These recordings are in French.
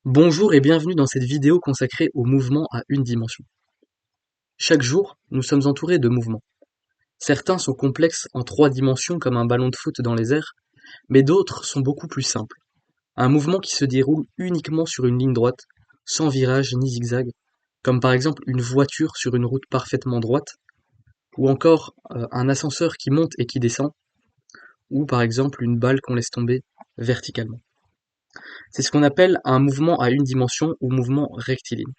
Bonjour et bienvenue dans cette vidéo consacrée au mouvement à une dimension. Chaque jour, nous sommes entourés de mouvements. Certains sont complexes en 3 dimensions comme un ballon de foot dans les airs, mais d'autres sont beaucoup plus simples. Un mouvement qui se déroule uniquement sur une ligne droite, sans virage ni zigzag, comme par exemple une voiture sur une route parfaitement droite, ou encore un ascenseur qui monte et qui descend, ou par exemple une balle qu'on laisse tomber verticalement. C'est ce qu'on appelle un mouvement à une dimension ou mouvement rectiligne.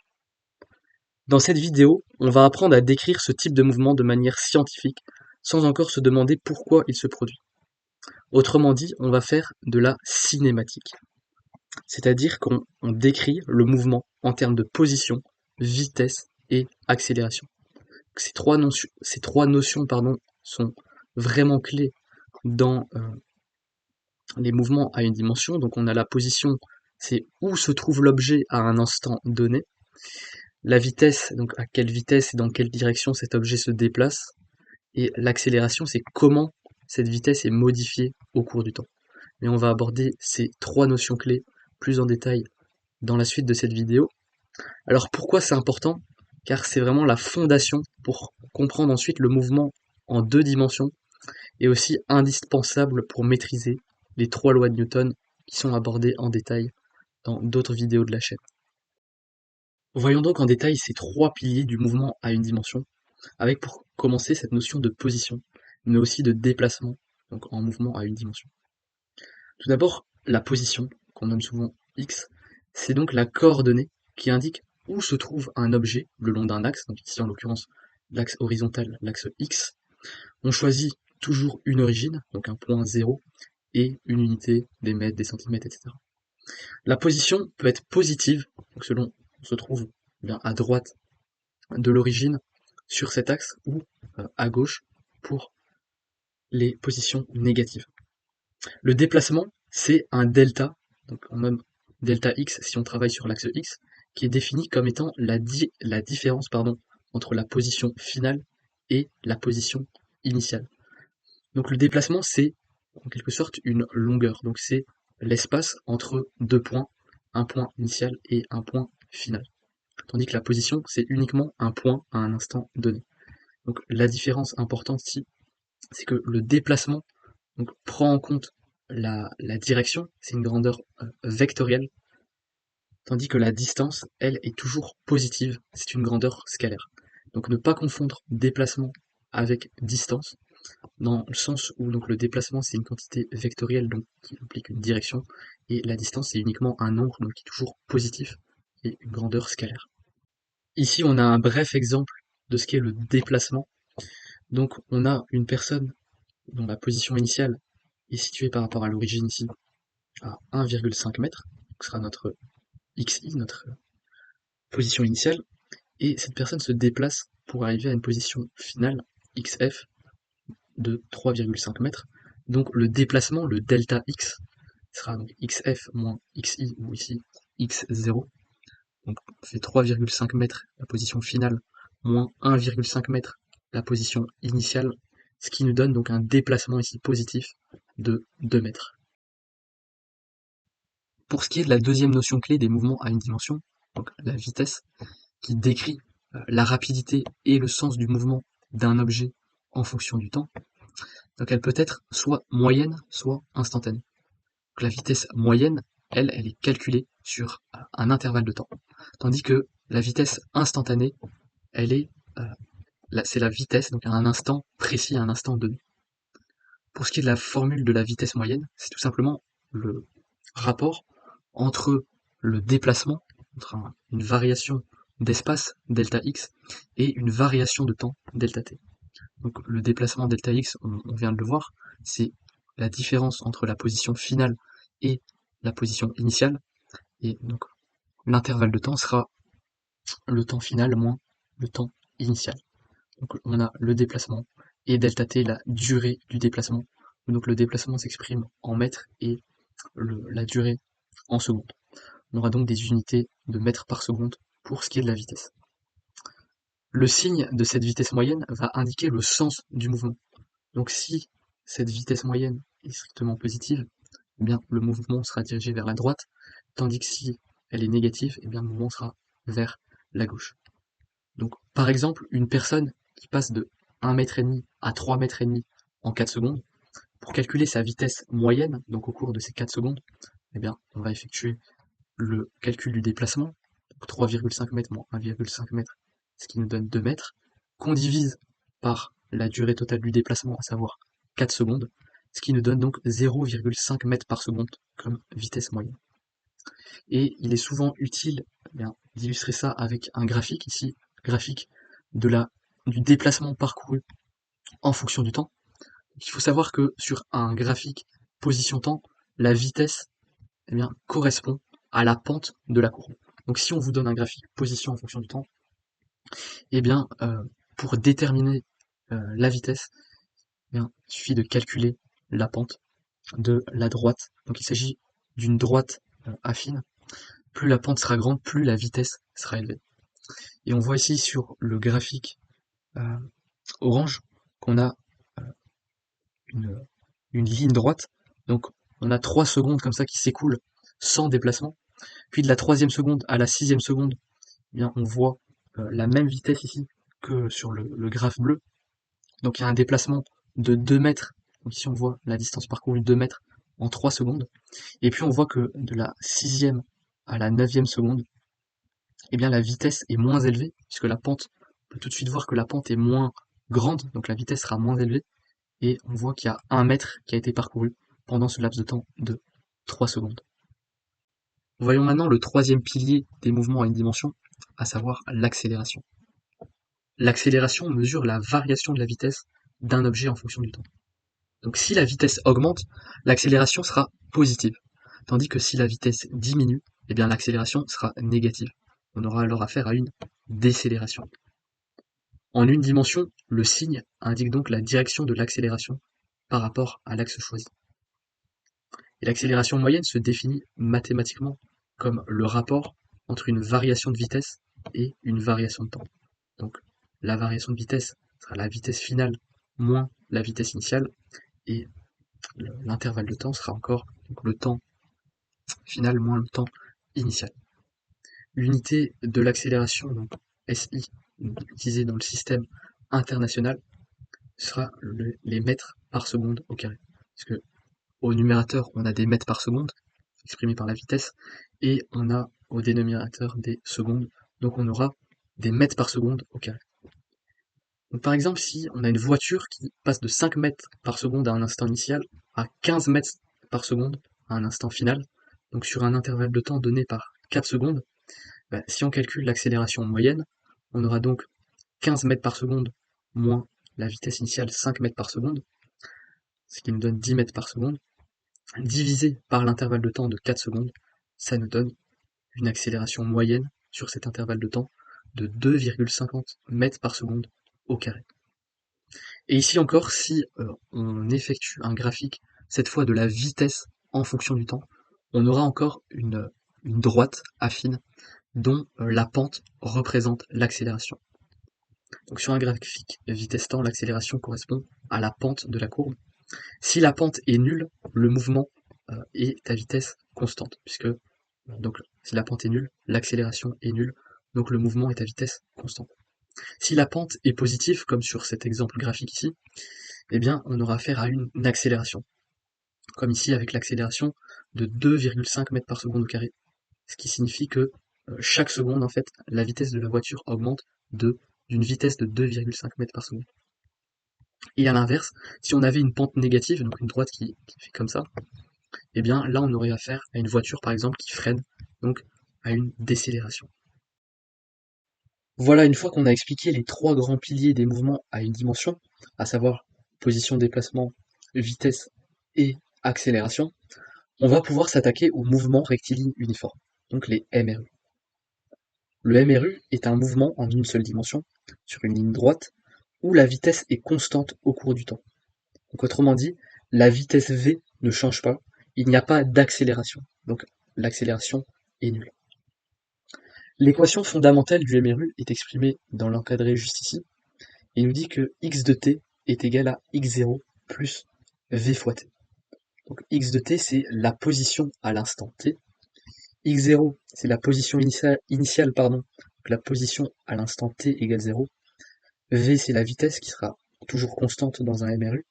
Dans cette vidéo, on va apprendre à décrire ce type de mouvement de manière scientifique, sans encore se demander pourquoi il se produit. Autrement dit, on va faire de la cinématique. C'est-à-dire qu'on décrit le mouvement en termes de position, vitesse et accélération. Ces trois notions sont vraiment clés dans les mouvements à une dimension. Donc on a la position, c'est où se trouve l'objet à un instant donné. La vitesse, donc à quelle vitesse et dans quelle direction cet objet se déplace. Et l'accélération, c'est comment cette vitesse est modifiée au cours du temps. Et on va aborder ces 3 notions clés plus en détail dans la suite de cette vidéo. Alors pourquoi c'est important? Car c'est vraiment la fondation pour comprendre ensuite le mouvement en 2 dimensions et aussi indispensable pour maîtriser les 3 lois de Newton qui sont abordées en détail dans d'autres vidéos de la chaîne. Voyons donc en détail ces 3 piliers du mouvement à une dimension, avec pour commencer cette notion de position, mais aussi de déplacement, donc en mouvement à une dimension. Tout d'abord, la position, qu'on nomme souvent x, c'est donc la coordonnée qui indique où se trouve un objet le long d'un axe, donc ici en l'occurrence l'axe horizontal, l'axe x. On choisit toujours une origine, donc un point 0, et une unité, des mètres, des centimètres, etc. La position peut être positive, donc selon on se trouve bien à droite de l'origine sur cet axe, ou à gauche pour les positions négatives. Le déplacement, c'est un delta, donc on nomme delta x si on travaille sur l'axe x, qui est défini comme étant la différence entre la position finale et la position initiale. Donc le déplacement, c'est en quelque sorte une longueur, donc c'est l'espace entre 2 points, un point initial et un point final. Tandis que la position, c'est uniquement un point à un instant donné. Donc la différence importante ici, c'est que le déplacement prend en compte la direction, c'est une grandeur vectorielle, tandis que la distance, elle, est toujours positive, c'est une grandeur scalaire. Donc ne pas confondre déplacement avec distance, dans le sens où donc le déplacement c'est une quantité vectorielle donc qui implique une direction, et la distance c'est uniquement un nombre donc qui est toujours positif et une grandeur scalaire. Ici on a un bref exemple de ce qu'est le déplacement. Donc on a une personne dont la position initiale est située par rapport à l'origine ici à 1,5 m, ce sera notre xi, notre position initiale, et cette personne se déplace pour arriver à une position finale, xf, de 3,5 m. Donc le déplacement, le delta x, sera donc xf moins xi, ou ici x0. Donc on fait 3,5 m la position finale, moins 1,5 m la position initiale, ce qui nous donne donc un déplacement ici positif de 2 mètres. Pour ce qui est de la deuxième notion clé des mouvements à une dimension, donc la vitesse, qui décrit la rapidité et le sens du mouvement d'un objet en fonction du temps, donc elle peut être soit moyenne, soit instantanée. Donc la vitesse moyenne, elle est calculée sur un intervalle de temps, tandis que la vitesse instantanée, elle est, c'est la vitesse, donc à un instant précis, à un instant donné. Pour ce qui est de la formule de la vitesse moyenne, c'est tout simplement le rapport entre le déplacement, entre une variation d'espace, delta x, et une variation de temps, delta t. Donc le déplacement delta x, on vient de le voir, c'est la différence entre la position finale et la position initiale, et donc l'intervalle de temps sera le temps final moins le temps initial. Donc on a le déplacement, et delta t, la durée du déplacement. Donc le déplacement s'exprime en mètres et la durée en secondes. On aura donc des unités de mètres par seconde pour ce qui est de la vitesse. Le signe de cette vitesse moyenne va indiquer le sens du mouvement. Donc si cette vitesse moyenne est strictement positive, eh bien le mouvement sera dirigé vers la droite, tandis que si elle est négative, et bien le mouvement sera vers la gauche. Donc par exemple, une personne qui passe de 1,5 m à 3,5 m en 4 secondes, pour calculer sa vitesse moyenne, donc au cours de ces 4 secondes, eh bien on va effectuer le calcul du déplacement, donc 3,5 m moins 1,5 m, ce qui nous donne 2 mètres, qu'on divise par la durée totale du déplacement, à savoir 4 secondes, ce qui nous donne donc 0,5 m par seconde comme vitesse moyenne. Et il est souvent utile d'illustrer ça avec un graphique, ici, graphique du déplacement parcouru en fonction du temps. Il faut savoir que sur un graphique position-temps, la vitesse correspond à la pente de la courbe. Donc si on vous donne un graphique position en fonction du temps, pour déterminer la vitesse, il suffit de calculer la pente de la droite. Donc il s'agit d'une droite affine. Plus la pente sera grande, plus la vitesse sera élevée. Et on voit ici sur le graphique orange qu'on a une ligne droite. Donc on a 3 secondes comme ça qui s'écoulent sans déplacement. Puis de la 3e seconde à la 6e seconde, on voit la même vitesse ici que sur le graphe bleu. Donc il y a un déplacement de 2 mètres. Donc ici on voit la distance parcourue 2 mètres en 3 secondes. Et puis on voit que de la 6e à la 9e seconde, la vitesse est moins élevée, puisque la pente, on peut tout de suite voir que la pente est moins grande, donc la vitesse sera moins élevée, et on voit qu'il y a 1 mètre qui a été parcouru pendant ce laps de temps de 3 secondes. Voyons maintenant le 3e pilier des mouvements à une dimension, à savoir l'accélération. L'accélération mesure la variation de la vitesse d'un objet en fonction du temps. Donc si la vitesse augmente, l'accélération sera positive, tandis que si la vitesse diminue, l'accélération sera négative. On aura alors affaire à une décélération. En une dimension, le signe indique donc la direction de l'accélération par rapport à l'axe choisi. Et l'accélération moyenne se définit mathématiquement comme le rapport entre une variation de vitesse et une variation de temps. Donc la variation de vitesse sera la vitesse finale moins la vitesse initiale, et l'intervalle de temps sera encore donc, le temps final moins le temps initial. L'unité de l'accélération, donc SI, utilisée dans le système international, sera les mètres par seconde au carré. Parce que au numérateur, on a des mètres par seconde, exprimés par la vitesse, et on a au dénominateur des secondes, donc on aura des mètres par seconde au carré. Donc par exemple, si on a une voiture qui passe de 5 mètres par seconde à un instant initial à 15 mètres par seconde à un instant final, donc sur un intervalle de temps donné par 4 secondes, si on calcule l'accélération moyenne, on aura donc 15 mètres par seconde moins la vitesse initiale 5 mètres par seconde, ce qui nous donne 10 mètres par seconde, divisé par l'intervalle de temps de 4 secondes, ça nous donne une accélération moyenne sur cet intervalle de temps de 2,50 mètres par seconde au carré. Et ici encore, si on effectue un graphique, cette fois de la vitesse en fonction du temps, on aura encore une droite affine dont la pente représente l'accélération. Donc sur un graphique vitesse-temps, l'accélération correspond à la pente de la courbe. Si la pente est nulle, le mouvement est à vitesse constante, puisque donc si la pente est nulle, l'accélération est nulle, donc le mouvement est à vitesse constante. Si la pente est positive, comme sur cet exemple graphique ici, on aura affaire à une accélération, comme ici avec l'accélération de 2,5 mètres par seconde au carré, ce qui signifie que chaque seconde, en fait, la vitesse de la voiture augmente d'une vitesse de 2,5 mètres par seconde. Et à l'inverse, si on avait une pente négative, donc une droite qui fait comme ça, là on aurait affaire à une voiture par exemple qui freine, donc à une décélération. Voilà, une fois qu'on a expliqué les 3 grands piliers des mouvements à une dimension, à savoir position, déplacement, vitesse et accélération, on va pouvoir s'attaquer aux mouvements rectilignes uniformes, donc les MRU. Le MRU est un mouvement en une seule dimension, sur une ligne droite, où la vitesse est constante au cours du temps. Donc autrement dit, la vitesse V ne change pas, il n'y a pas d'accélération, donc l'accélération est nulle. L'équation fondamentale du MRU est exprimée dans l'encadré juste ici, et nous dit que x de t est égal à x0 plus v fois t. Donc x de t, c'est la position à l'instant t, x0, c'est la position initiale, pardon, donc la position à l'instant t égale 0. V, c'est la vitesse qui sera toujours constante dans un MRU.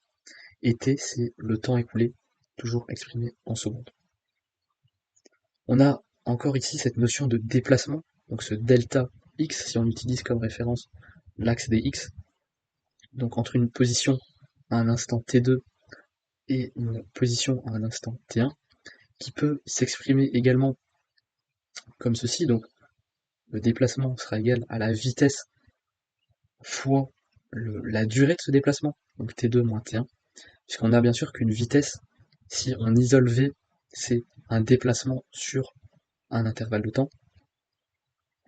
Et t, c'est le temps écoulé, toujours exprimé en secondes. On a encore ici cette notion de déplacement, donc ce delta x, si on utilise comme référence l'axe des x, donc entre une position à un instant t2 et une position à un instant t1, qui peut s'exprimer également comme ceci, donc le déplacement sera égal à la vitesse fois la durée de ce déplacement, donc t2 moins t1, puisqu'on a bien sûr qu'une vitesse, si on isole v, c'est un déplacement sur un intervalle de temps.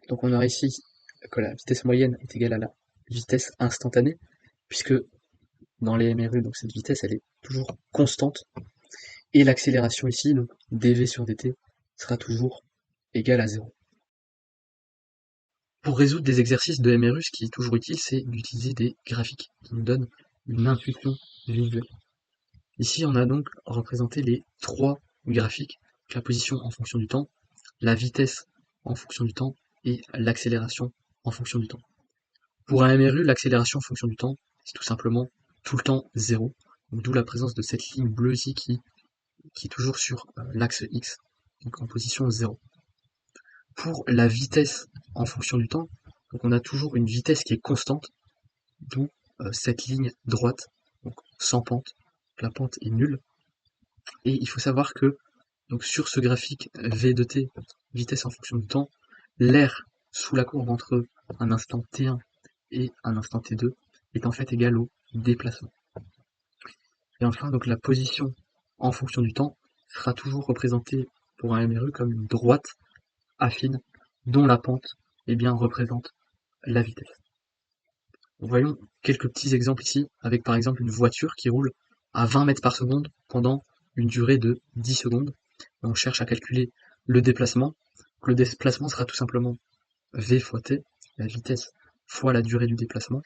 Donc on aura ici que la vitesse moyenne est égale à la vitesse instantanée, puisque dans les MRU, donc cette vitesse elle est toujours constante, et l'accélération ici, donc dv sur dt, sera toujours égale à 0. Pour résoudre des exercices de MRU, ce qui est toujours utile, c'est d'utiliser des graphiques qui nous donnent une intuition visuelle. Ici, on a donc représenté les trois graphiques, la position en fonction du temps, la vitesse en fonction du temps et l'accélération en fonction du temps. Pour un MRU, l'accélération en fonction du temps, c'est tout simplement tout le temps 0, d'où la présence de cette ligne bleue ici qui est toujours sur l'axe X, donc en position 0. Pour la vitesse en fonction du temps, donc on a toujours une vitesse qui est constante, d'où cette ligne droite, donc sans pente, la pente est nulle. Et il faut savoir que donc sur ce graphique V de t, vitesse en fonction du temps, l'air sous la courbe entre un instant t1 et un instant t2 est en fait égal au déplacement. Et enfin, donc la position en fonction du temps sera toujours représentée pour un MRU comme une droite affine dont la pente représente la vitesse. Voyons quelques petits exemples ici, avec par exemple une voiture qui roule à 20 mètres par seconde pendant une durée de 10 secondes. On cherche à calculer le déplacement. Le déplacement sera tout simplement v fois t, la vitesse fois la durée du déplacement.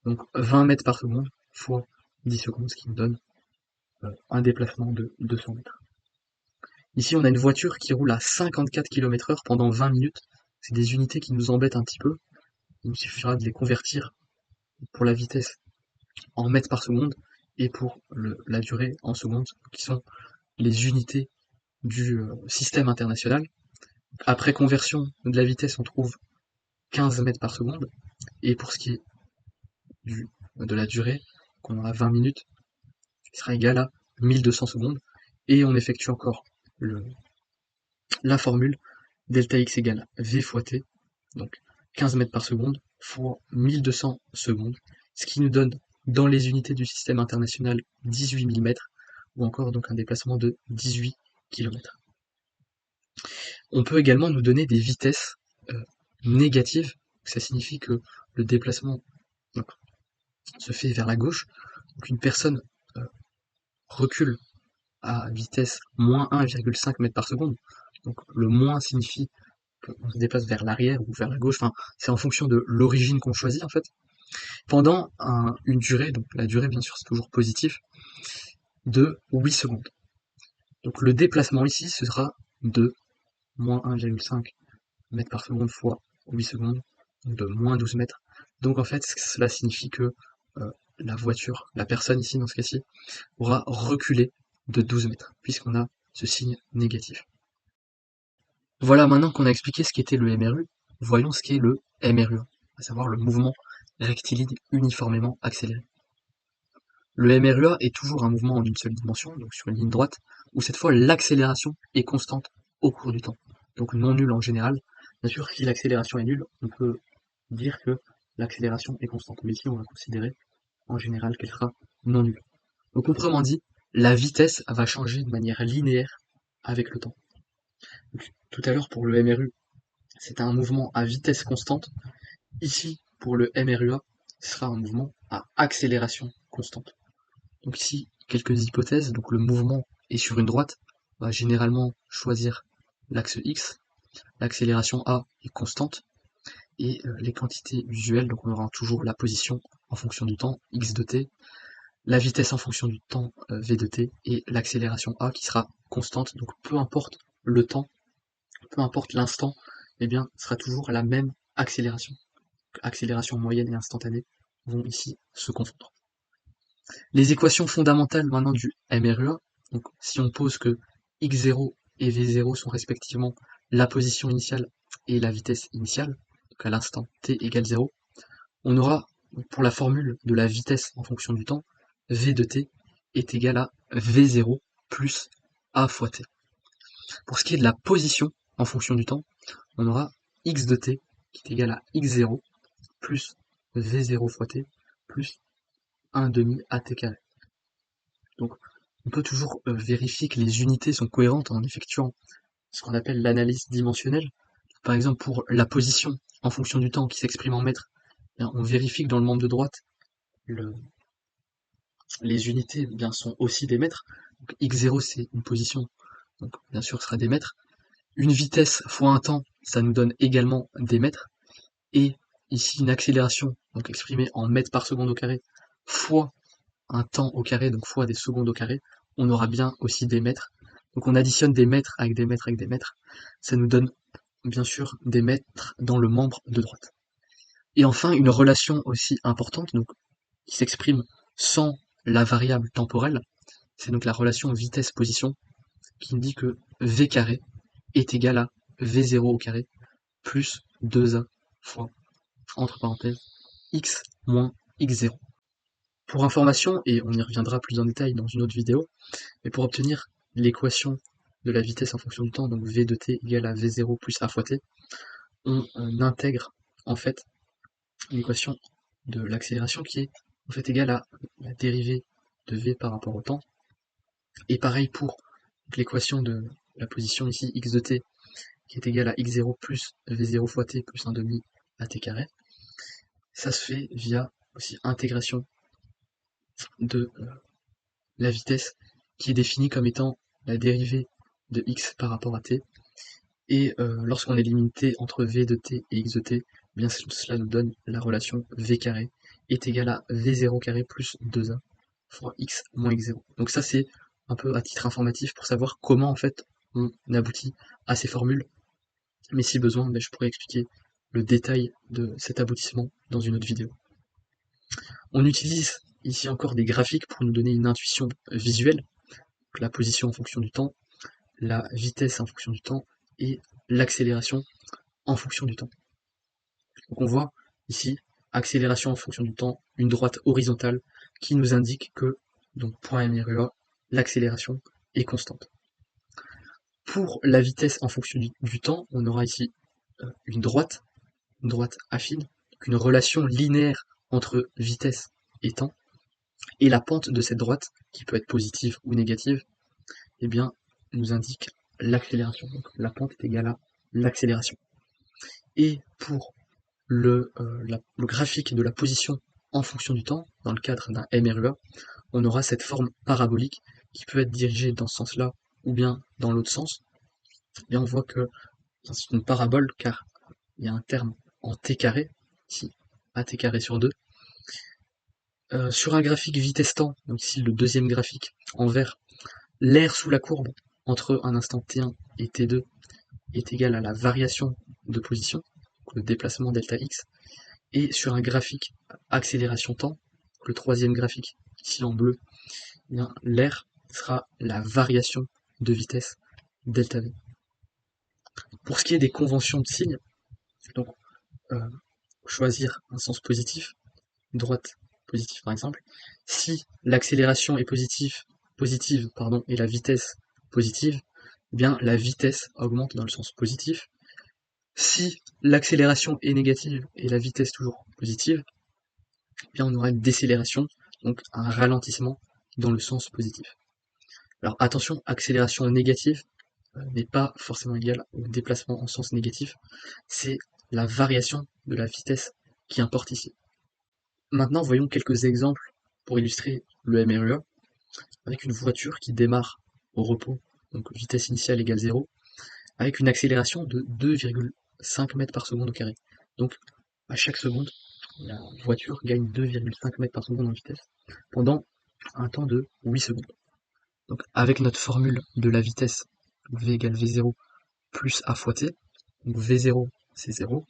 Donc 20 mètres par seconde fois 10 secondes, ce qui nous donne un déplacement de 200 mètres. Ici, on a une voiture qui roule à 54 km/h pendant 20 minutes. C'est des unités qui nous embêtent un petit peu. Il suffira de les convertir pour la vitesse en mètres par seconde et pour la durée en secondes, qui sont les unités du système international. Après conversion de la vitesse, on trouve 15 mètres par seconde. Et pour ce qui est de la durée, qu'on aura 20 minutes, qui sera égal à 1200 secondes. Et on effectue encore la formule delta x égale v fois t, donc 15 mètres par seconde fois 1200 secondes, ce qui nous donne dans les unités du système international 18 000 mètres, ou encore donc un déplacement de 18 km. On peut également nous donner des vitesses négatives, ça signifie que le déplacement se fait vers la gauche, donc une personne recule à vitesse moins 1,5 mètres par seconde, donc le moins signifie qu'on se déplace vers l'arrière ou vers la gauche, enfin c'est en fonction de l'origine qu'on choisit en fait, pendant une durée, donc la durée bien sûr c'est toujours positif, de 8 secondes. Donc le déplacement ici ce sera de moins 1,5 mètres par seconde fois 8 secondes, donc de moins 12 mètres. Donc en fait cela signifie que la voiture, la personne ici dans ce cas-ci, aura reculé de 12 mètres, puisqu'on a ce signe négatif. Voilà, maintenant qu'on a expliqué ce qu'était le MRU, voyons ce qu'est le MRU1, à savoir le mouvement rectiligne uniformément accéléré. Le MRUA est toujours un mouvement en une seule dimension, donc sur une ligne droite, où cette fois l'accélération est constante au cours du temps, donc non nulle en général. Bien sûr, si l'accélération est nulle, on peut dire que l'accélération est constante, mais ici on va considérer en général qu'elle sera non nulle. Donc autrement dit, la vitesse va changer de manière linéaire avec le temps. Donc, tout à l'heure pour le MRU, c'était un mouvement à vitesse constante. Ici, pour le MRUA, ce sera un mouvement à accélération constante. Donc ici, quelques hypothèses. Donc le mouvement est sur une droite, on va généralement choisir l'axe X. L'accélération A est constante. Et les quantités usuelles, donc on aura toujours la position en fonction du temps, x de t, la vitesse en fonction du temps, v de t, et l'accélération A qui sera constante. Donc peu importe le temps peu importe l'instant, eh bien, sera toujours la même accélération. Accélération moyenne et instantanée vont ici se confondre. Les équations fondamentales maintenant du MRUA, donc si on pose que x0 et v0 sont respectivement la position initiale et la vitesse initiale, donc à l'instant t égale 0, on aura pour la formule de la vitesse en fonction du temps, v de t est égal à v0 plus a fois t. Pour ce qui est de la position en fonction du temps, on aura x de t qui est égal à x0 plus v0 fois t plus 1 demi at carré. Donc on peut toujours vérifier que les unités sont cohérentes en effectuant ce qu'on appelle l'analyse dimensionnelle. Par exemple pour la position en fonction du temps qui s'exprime en mètres, on vérifie que dans le membre de droite, les unités sont aussi des mètres. Donc, x0 c'est une position, donc bien sûr sera des mètres. Une vitesse fois un temps, ça nous donne également des mètres. Et ici une accélération, donc exprimée en mètres par seconde au carré, fois un temps au carré, donc fois des secondes au carré, on aura bien aussi des mètres. Donc on additionne des mètres avec des mètres avec des mètres. Ça nous donne bien sûr des mètres dans le membre de droite. Et enfin, une relation aussi importante, donc qui s'exprime sans la variable temporelle, c'est donc la relation vitesse-position, qui nous dit que v carré est égal à v0 au carré plus 2a fois, entre parenthèses, x moins x0. Pour information, et on y reviendra plus en détail dans une autre vidéo, mais pour obtenir l'équation de la vitesse en fonction du temps, donc v de t égale à v0 plus a fois t, on intègre en fait l'équation de l'accélération qui est en fait égale à la dérivée de v par rapport au temps. Et pareil pour l'équation de la position ici x de t qui est égale à x0 plus v0 fois t plus 1 demi à t carré. Ça se fait via aussi intégration de la vitesse qui est définie comme étant la dérivée de x par rapport à t. Et lorsqu'on élimine t entre v de t et x de t, bien cela nous donne la relation v carré est égal à v0 carré plus 2a fois x moins x0. Donc ça c'est un peu à titre informatif pour savoir comment en fait on aboutit à ces formules. Mais si besoin, je pourrais expliquer le détail de cet aboutissement dans une autre vidéo. On utilise ici encore des graphiques pour nous donner une intuition visuelle, la position en fonction du temps, la vitesse en fonction du temps et l'accélération en fonction du temps. Donc on voit ici, accélération en fonction du temps, une droite horizontale qui nous indique que, donc point MRUA, l'accélération est constante. Pour la vitesse en fonction du temps, on aura ici une droite affine, donc une relation linéaire entre vitesse et temps, et la pente de cette droite, qui peut être positive ou négative, eh bien, nous indique l'accélération. Donc la pente est égale à l'accélération. Et pour le graphique de la position en fonction du temps, dans le cadre d'un MRUA, on aura cette forme parabolique qui peut être dirigée dans ce sens-là ou bien dans l'autre sens. Et on voit que c'est une parabole car il y a un terme en t carré, ici, at carré sur 2. Sur un graphique vitesse-temps, donc ici le deuxième graphique en vert, l'air sous la courbe entre un instant t1 et t2 est égal à la variation de position, le déplacement delta x, et sur un graphique accélération temps, le troisième graphique ici en bleu, l'air sera la variation de vitesse delta v. Pour ce qui est des conventions de signes, donc choisir un sens positif, droite positive par exemple, si l'accélération est positive et la vitesse positive, eh bien la vitesse augmente dans le sens positif. Si l'accélération est négative et la vitesse toujours positive, eh bien on aura une décélération, donc un ralentissement dans le sens positif. Alors attention, accélération négative n'est pas forcément égale au déplacement en sens négatif, c'est la variation de la vitesse qui importe ici. Maintenant, voyons quelques exemples pour illustrer le MRUA, avec une voiture qui démarre au repos, donc vitesse initiale égale 0, avec une accélération de 2,5 mètres par seconde au carré. Donc, à chaque seconde, la voiture gagne 2,5 mètres par seconde en vitesse, pendant un temps de 8 secondes. Donc, avec notre formule de la vitesse, v égale v0 plus a fois t, donc v0 c'est 0,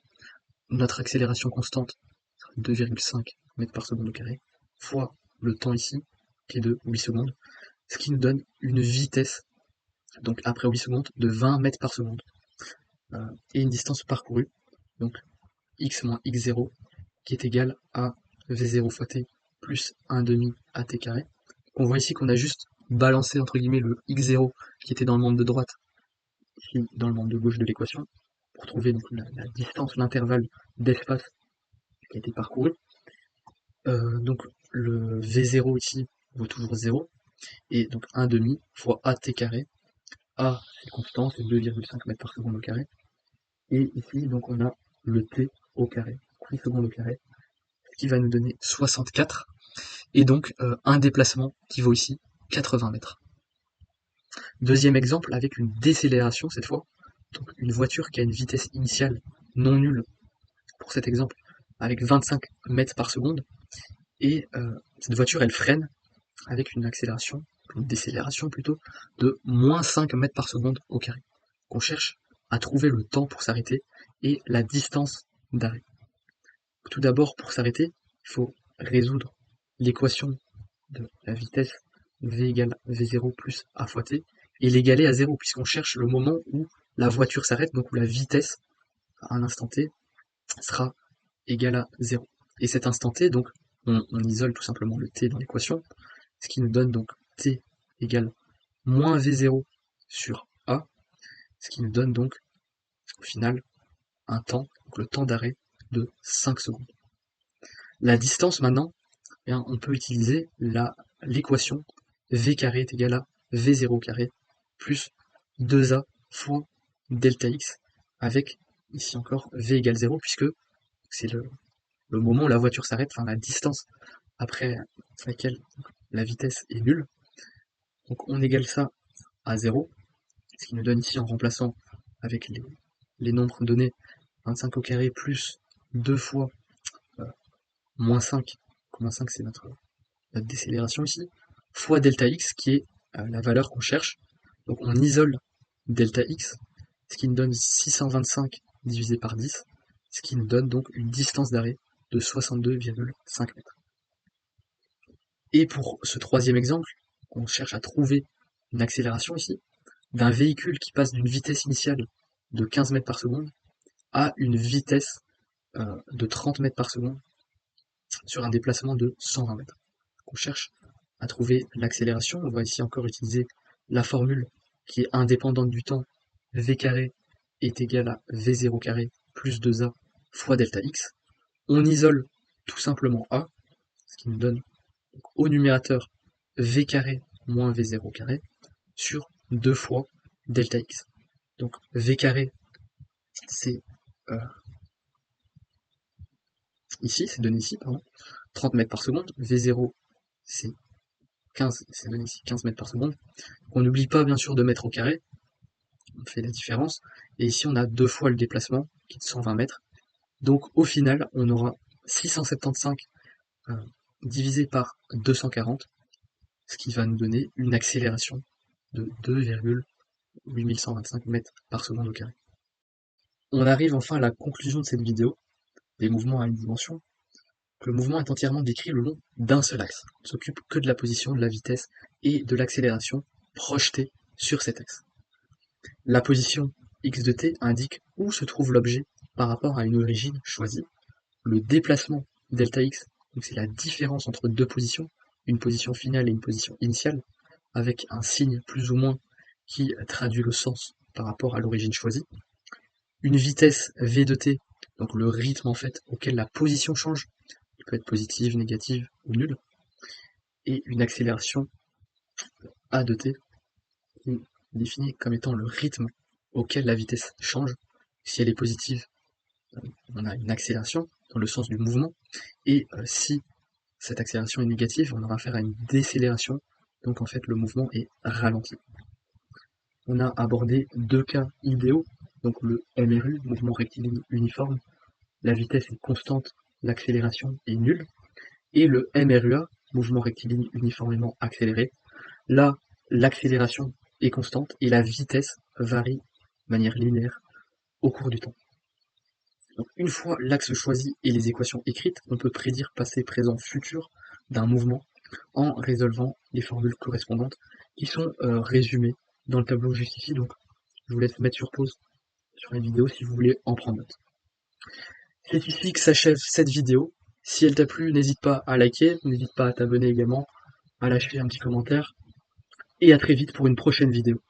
notre accélération constante sera 2,5 mètres par seconde au carré, fois le temps ici, qui est de 8 secondes, ce qui nous donne une vitesse, donc après 8 secondes, de 20 mètres par seconde, et une distance parcourue, donc x moins x0, qui est égal à v0 fois t plus 1 demi at carré. On voit ici qu'on a juste balancé entre guillemets le x0 qui était dans le membre de droite, ici dans le membre de gauche de l'équation, pour trouver donc la distance, l'intervalle d'espace qui a été parcouru. Donc le v0 ici vaut toujours 0, et donc 1 demi fois at carré, a c'est constant, c'est 2,5 mètres par seconde au carré, et ici donc on a le t au carré, 8 secondes au carré, ce qui va nous donner 64, et donc un déplacement qui vaut ici 80 mètres. Deuxième exemple avec une décélération cette fois, donc une voiture qui a une vitesse initiale non nulle, pour cet exemple, avec 25 mètres par seconde, et cette voiture elle freine avec une accélération, une décélération plutôt, de moins 5 mètres par seconde au carré. On cherche à trouver le temps pour s'arrêter et la distance d'arrêt. Tout d'abord, pour s'arrêter, il faut résoudre l'équation de la vitesse v égale v0 plus a fois t, et l'égaler à 0, puisqu'on cherche le moment où la voiture s'arrête, donc où la vitesse, à un instant t, sera égale à 0. Et cet instant t, donc, on isole tout simplement le t dans l'équation, ce qui nous donne donc t égale moins v0 sur a, ce qui nous donne donc, au final, un temps, donc le temps d'arrêt de 5 secondes. La distance maintenant, eh bien, on peut utiliser l'équation v carré est égal à v0 carré plus 2a fois delta x, avec ici encore v égale 0, puisque c'est le moment où la voiture s'arrête, enfin la distance après laquelle la vitesse est nulle. Donc on égale ça à 0, ce qui nous donne ici, en remplaçant avec les nombres donnés, 25 au carré plus 2 fois moins 5, moins 5 c'est notre décélération ici, fois delta x, qui est la valeur qu'on cherche. Donc on isole delta x, ce qui nous donne 625 divisé par 10, ce qui nous donne donc une distance d'arrêt de 62,5 mètres. Et pour ce troisième exemple, on cherche à trouver une accélération ici, d'un véhicule qui passe d'une vitesse initiale de 15 mètres par seconde à une vitesse de 30 mètres par seconde sur un déplacement de 120 mètres. On cherche à trouver l'accélération. On va ici encore utiliser la formule qui est indépendante du temps. V carré est égal à V0 carré plus 2A fois delta x. On isole tout simplement A, ce qui nous donne au numérateur V carré moins V0 carré sur 2 fois delta x. Donc V carré, c'est ici, c'est donné ici, pardon, 30 mètres par seconde. V0, c'est 15, c'est donné ici 15 mètres par seconde. On n'oublie pas bien sûr de mettre au carré, on fait la différence. Et ici on a 2 fois le déplacement, qui est de 120 mètres. Donc au final, on aura 675 divisé par 240, ce qui va nous donner une accélération de 2,8125 mètres par seconde au carré. On arrive enfin à la conclusion de cette vidéo, des mouvements à une dimension. Le mouvement est entièrement décrit le long d'un seul axe. On ne s'occupe que de la position, de la vitesse et de l'accélération projetée sur cet axe. La position x de t indique où se trouve l'objet par rapport à une origine choisie. Le déplacement delta x, c'est la différence entre deux positions, une position finale et une position initiale, avec un signe plus ou moins qui traduit le sens par rapport à l'origine choisie. Une vitesse v de t, donc le rythme en fait auquel la position change, qui peut être positive, négative ou nulle, et une accélération a de t, qui est définie comme étant le rythme auquel la vitesse change. Si elle est positive, on a une accélération dans le sens du mouvement, et si cette accélération est négative, on aura affaire à une décélération, donc en fait le mouvement est ralenti. On a abordé deux cas idéaux, donc le MRU, mouvement rectiligne uniforme, la vitesse est constante, l'accélération est nulle, et le MRUA, mouvement rectiligne uniformément accéléré, là l'accélération est constante et la vitesse varie manière linéaire au cours du temps. Donc, une fois l'axe choisi et les équations écrites, on peut prédire passé, présent, futur d'un mouvement en résolvant les formules correspondantes qui sont résumées dans le tableau juste ici. Donc, je vous laisse mettre sur pause sur la vidéo si vous voulez en prendre note. C'est ici que s'achève cette vidéo. Si elle t'a plu, n'hésite pas à liker, n'hésite pas à t'abonner également, à lâcher un petit commentaire, et à très vite pour une prochaine vidéo.